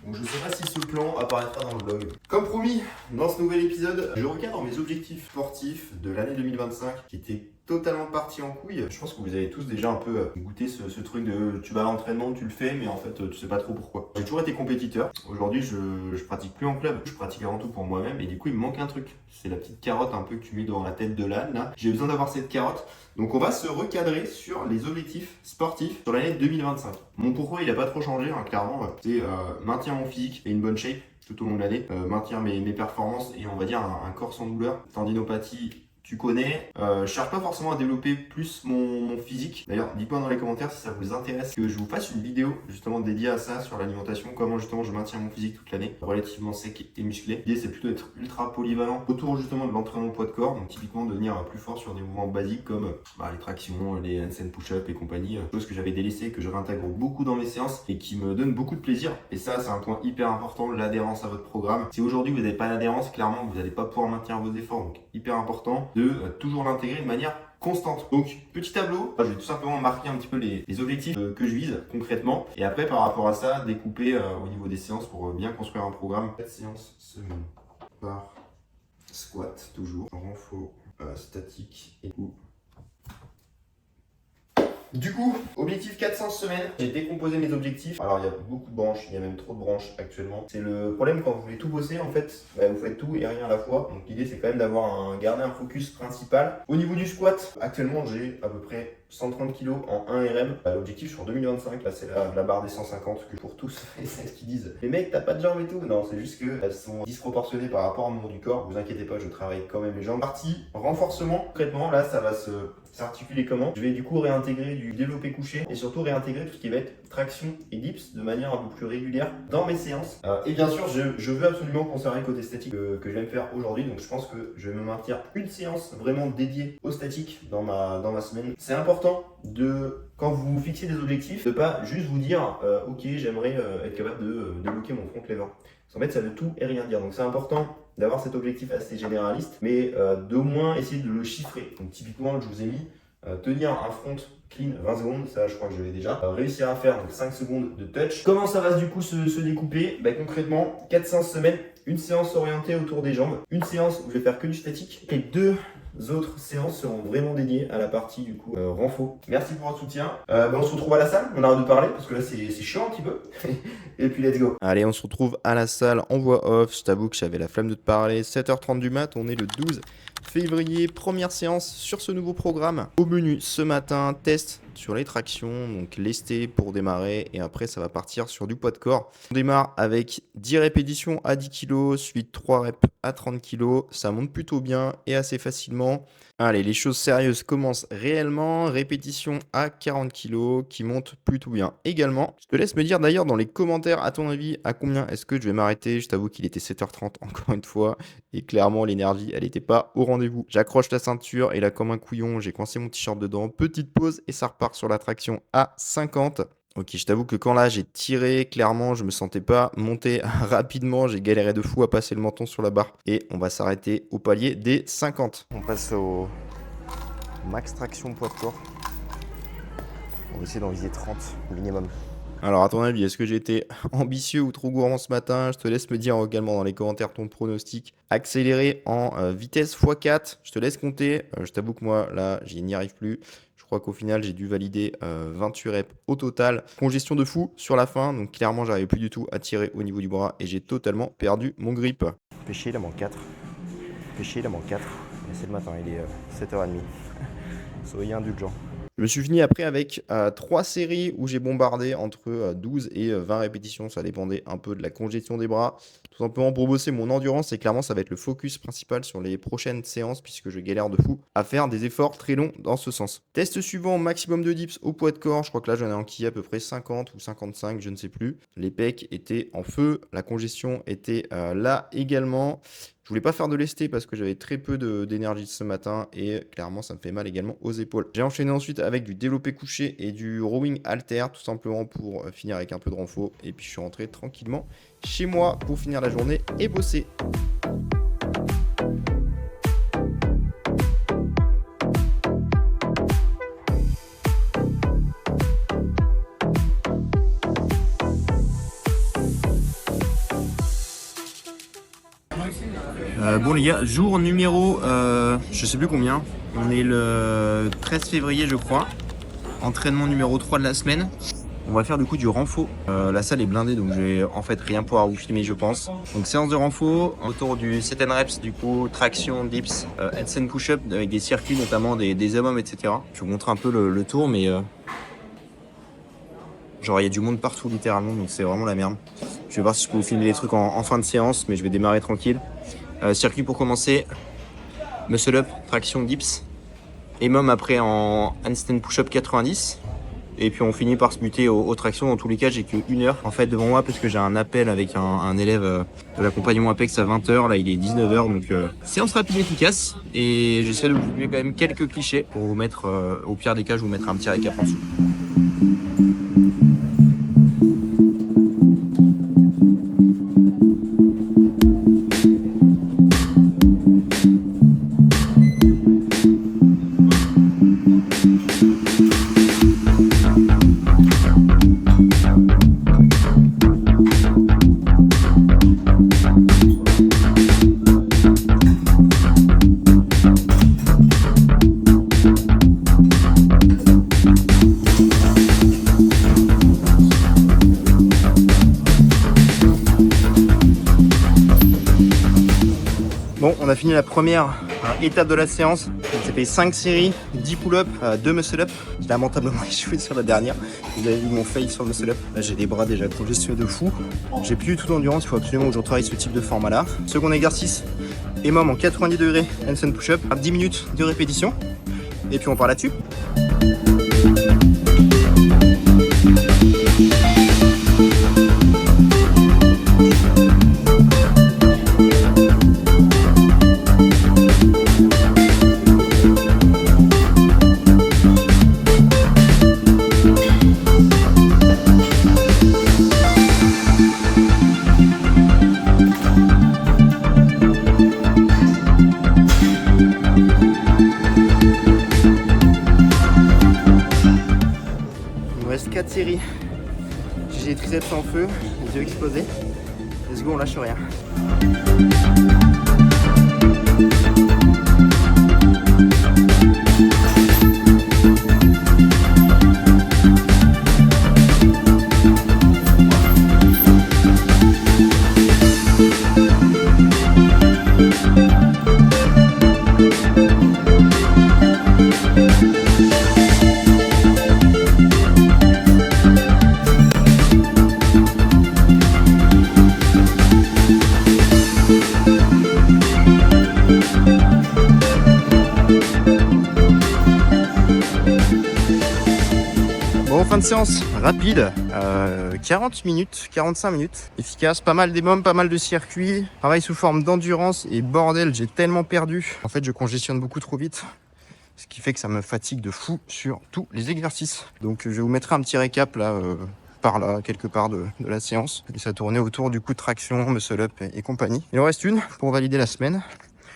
Donc je sais pas si ce plan apparaîtra dans le vlog. Comme promis, dans ce nouvel épisode, je recadre mes objectifs sportifs de l'année 2025 qui étaient totalement partis en couille. Je pense que vous avez tous déjà un peu goûté ce truc de tu vas à l'entraînement, tu le fais, mais en fait tu sais pas trop pourquoi. J'ai toujours été compétiteur. Aujourd'hui je pratique plus en club, je pratique avant tout pour moi-même et du coup il me manque un truc. C'est la petite carotte un peu que tu mets dans la tête de l'âne là. J'ai besoin d'avoir cette carotte. Donc on va se recadrer sur les objectifs sportifs sur l'année 2025. Mon pourquoi il n'a pas trop changé, hein, clairement. C'est maintenir mon physique et une bonne shape tout au long de l'année, maintenir mes performances et on va dire un corps sans douleur. Tendinopathie, tu connais. Je cherche pas forcément à développer plus mon physique. D'ailleurs, dites-moi dans les commentaires si ça vous intéresse que je vous fasse une vidéo justement dédiée à ça, sur l'alimentation, comment justement je maintiens mon physique toute l'année, relativement sec et musclé. L'idée c'est plutôt d'être ultra polyvalent autour justement de l'entraînement poids de corps, donc typiquement devenir plus fort sur des mouvements basiques comme les tractions, les handstand push-up et compagnie, choses que j'avais délaissées, que je réintègre beaucoup dans mes séances et qui me donnent beaucoup de plaisir. Et ça c'est un point hyper important, l'adhérence à votre programme. Si aujourd'hui vous n'avez pas d'adhérence, clairement vous n'allez pas pouvoir maintenir vos efforts, donc hyper important de toujours l'intégrer de manière constante. Donc petit tableau, je vais tout simplement marquer un petit peu les objectifs que je vise concrètement et après par rapport à ça découper au niveau des séances pour bien construire un programme. 4 séances semaine par squat toujours, renfort statique et coup. Du coup, objectif 400 semaines, j'ai décomposé mes objectifs. Alors il y a beaucoup de branches, il y a même trop de branches actuellement. C'est le problème quand vous voulez tout bosser en fait, vous faites tout et rien à la fois. Donc l'idée c'est quand même garder un focus principal. Au niveau du squat, actuellement j'ai à peu près 130 kg en 1 RM. L'objectif sur 2025, là c'est la barre des 150 que pour tous et celles qui disent les mecs t'as pas de jambes et tout. Non, c'est juste qu'elles sont disproportionnées par rapport au mouvement du corps. Vous inquiétez pas, je travaille quand même les jambes. Partie renforcement, concrètement là ça va s'articuler comment? Je vais du coup réintégrer du développé couché et surtout réintégrer tout ce qui va être traction et dips de manière un peu plus régulière dans mes séances. Et bien sûr, je veux absolument conserver le côté statique que je vais me faire aujourd'hui. Donc je pense que je vais me maintenir une séance vraiment dédiée au statique dans ma semaine. C'est important quand vous vous fixez des objectifs, de pas juste vous dire ok j'aimerais être capable de débloquer mon front lever. Parce qu'en fait ça veut tout et rien dire. Donc c'est important d'avoir cet objectif assez généraliste, mais d'au moins essayer de le chiffrer. Donc typiquement je vous ai mis tenir un front clean 20 secondes, ça je crois que je l'ai déjà. Réussir à faire donc 5 secondes de touch. Comment ça va du coup se découper? Concrètement, 4 séances semaine, une séance orientée autour des jambes, une séance où je vais faire que du statique et 2 autres séances seront vraiment dédiées à la partie du coup renfo. Merci pour votre soutien. On se retrouve à la salle, on arrête de parler parce que là c'est chiant un petit peu. Et puis let's go. Allez, on se retrouve à la salle en voix off. Je t'avoue que j'avais la flemme de te parler. 7h30 du mat, on est le 12 février. Première séance sur ce nouveau programme. Au menu ce matin, test sur les tractions, donc lesté pour démarrer. Et après, ça va partir sur du poids de corps. On démarre avec 10 répétitions à 10 kg, suite 3 reps à 30 kg. Ça monte plutôt bien et assez facilement. Allez, les choses sérieuses commencent réellement. Répétition à 40 kg qui monte plutôt bien également. Je te laisse me dire d'ailleurs dans les commentaires, à ton avis, à combien est-ce que je vais m'arrêter. Je t'avoue qu'il était 7h30 encore une fois. Et clairement, l'énergie, elle n'était pas au rendez-vous. J'accroche la ceinture et là, comme un couillon, j'ai coincé mon t-shirt dedans. Petite pause et ça repart sur la traction à 50. Ok, je t'avoue que quand là j'ai tiré, clairement je me sentais pas monter rapidement, j'ai galéré de fou à passer le menton sur la barre et on va s'arrêter au palier des 50. On passe au max traction poids de corps. On va essayer d'en viser 30 minimum. Alors à ton avis, est-ce que j'ai été ambitieux ou trop gourmand ce matin? Je te laisse me dire également dans les commentaires ton pronostic. Accéléré en vitesse x4, je te laisse compter. Je t'avoue que moi là, j'y n'y arrive plus. Je crois qu'au final, j'ai dû valider 28 reps au total. Congestion de fou sur la fin, donc clairement, j'arrivais plus du tout à tirer au niveau du bras et j'ai totalement perdu mon grip. Péché, il en manque 4. Péché, il en manque 4. Et c'est le matin, il est 7h30. Soyez indulgents. Je me suis fini après avec 3 séries où j'ai bombardé entre 12 et 20 répétitions. Ça dépendait un peu de la congestion des bras. Tout simplement pour bosser mon endurance. Et clairement, ça va être le focus principal sur les prochaines séances puisque je galère de fou à faire des efforts très longs dans ce sens. Test suivant, maximum de dips au poids de corps. Je crois que là, j'en ai enquillé à peu près 50 ou 55, je ne sais plus. Les pecs étaient en feu. La congestion était là également. Je voulais pas faire de lesté parce que j'avais très peu d'énergie ce matin et clairement ça me fait mal également aux épaules. J'ai enchaîné ensuite avec du développé couché et du rowing halter tout simplement pour finir avec un peu de renfo et puis je suis rentré tranquillement chez moi pour finir la journée et bosser. Bon les gars, jour numéro, je sais plus combien, on est le 13 février je crois, entraînement numéro 3 de la semaine. On va faire du coup du renfo, la salle est blindée donc je vais en fait rien pouvoir vous filmer je pense. Donc séance de renfo autour du 7 reps, du coup traction, dips, headstand push-up avec des circuits notamment des hammams etc. Je vais vous montrer un peu le tour mais genre il y a du monde partout littéralement donc c'est vraiment la merde. Je vais voir si je peux vous filmer les trucs en fin de séance mais je vais démarrer tranquille. Circuit pour commencer, muscle up, traction, dips, hammam après en handstand push-up 90 et puis on finit par se muter aux tractions. Dans tous les cas j'ai que 1 heure en fait devant moi parce que j'ai un appel avec un élève de l'accompagnement Apex à 20h, là il est 19h donc séance rapide et efficace et j'essaie de vous filmer quand même quelques clichés pour vous mettre au pire des cas je vous mettrai un petit récap en dessous. Bon, on a fini la première étape de la séance. J'ai fait 5 séries, 10 pull-up, 2 muscle-up. J'ai lamentablement échoué sur la dernière. Vous avez vu mon fail sur le muscle-up. Là, j'ai les bras déjà congestionnés de fou. J'ai plus du tout d'endurance. Il faut absolument que je retravaille ce type de format-là. Second exercice, hammam en 90 degrés, handstand push-up. 10 minutes de répétition. Et puis on part là-dessus. Il me reste 4 séries. J'ai les triceps en feu, les yeux explosés. Let's go, on lâche rien. Bon, fin de séance rapide, 40 minutes, 45 minutes, efficace, pas mal d'émums, pas mal de circuits, travail sous forme d'endurance et bordel, j'ai tellement perdu. En fait, je congestionne beaucoup trop vite, ce qui fait que ça me fatigue de fou sur tous les exercices. Donc, je vais vous mettre un petit récap là, par là, quelque part de la séance. Et ça tournait autour du coup de traction, muscle up et compagnie. Il en reste une pour valider la semaine.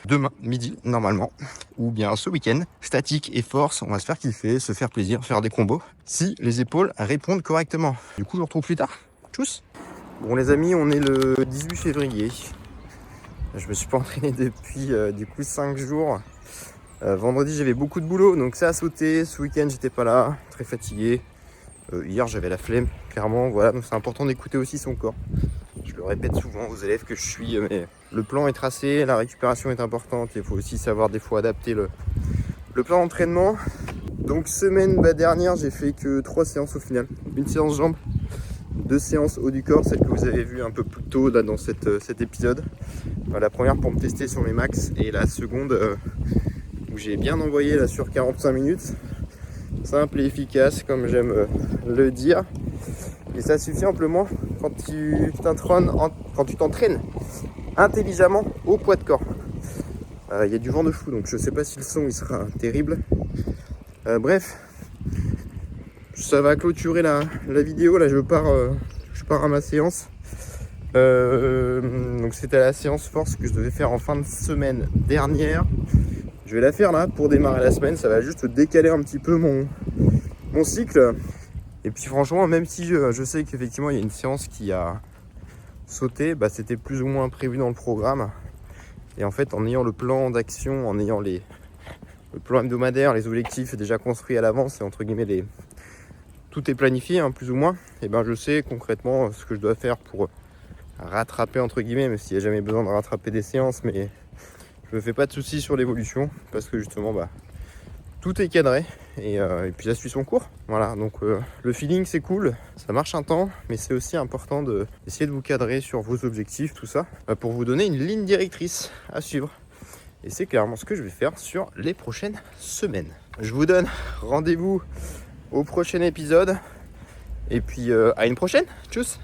Demain, midi, normalement, ou bien ce week-end, statique et force, on va se faire kiffer, se faire plaisir, faire des combos, si les épaules répondent correctement. Du coup, je vous retrouve plus tard. Tchuss. Bon les amis, on est le 18 février. Je me suis pas entraîné depuis du coup 5 jours. Vendredi, j'avais beaucoup de boulot, donc ça a sauté. Ce week-end, j'étais pas là, très fatigué. Hier, j'avais la flemme, clairement, voilà. Donc c'est important d'écouter aussi son corps. Je le répète souvent aux élèves que je suis, mais le plan est tracé, la récupération est importante. Il faut aussi savoir des fois adapter le plan d'entraînement. Donc semaine dernière, j'ai fait que 3 séances au final. Une séance jambes, 2 séances haut du corps, celle que vous avez vue un peu plus tôt là, dans cet épisode. La première pour me tester sur mes max et la seconde où j'ai bien envoyé là sur 45 minutes. Simple et efficace comme j'aime le dire. Et ça suffit amplement quand tu t'entraînes intelligemment au poids de corps. Il y a du vent de fou, donc je sais pas si le son il sera terrible. Bref, ça va clôturer la vidéo. Là, je pars à ma séance. Donc c'était la séance force que je devais faire en fin de semaine dernière. Je vais la faire là pour démarrer la semaine. Ça va juste décaler un petit peu mon cycle. Et puis franchement, même si je sais qu'effectivement il y a une séance qui a sauté, c'était plus ou moins prévu dans le programme. Et en fait, en ayant le plan d'action, en ayant le plan hebdomadaire, les objectifs déjà construits à l'avance, et entre guillemets, tout est planifié, hein, plus ou moins, et ben je sais concrètement ce que je dois faire pour rattraper, entre guillemets, même s'il n'y a jamais besoin de rattraper des séances, mais je me fais pas de soucis sur l'évolution, parce que justement, tout est cadré, et puis ça suit son cours. Voilà, donc le feeling c'est cool, ça marche un temps, mais c'est aussi important d'essayer de vous cadrer sur vos objectifs, tout ça, pour vous donner une ligne directrice à suivre. Et c'est clairement ce que je vais faire sur les prochaines semaines. Je vous donne rendez-vous au prochain épisode, et puis à une prochaine, tchuss.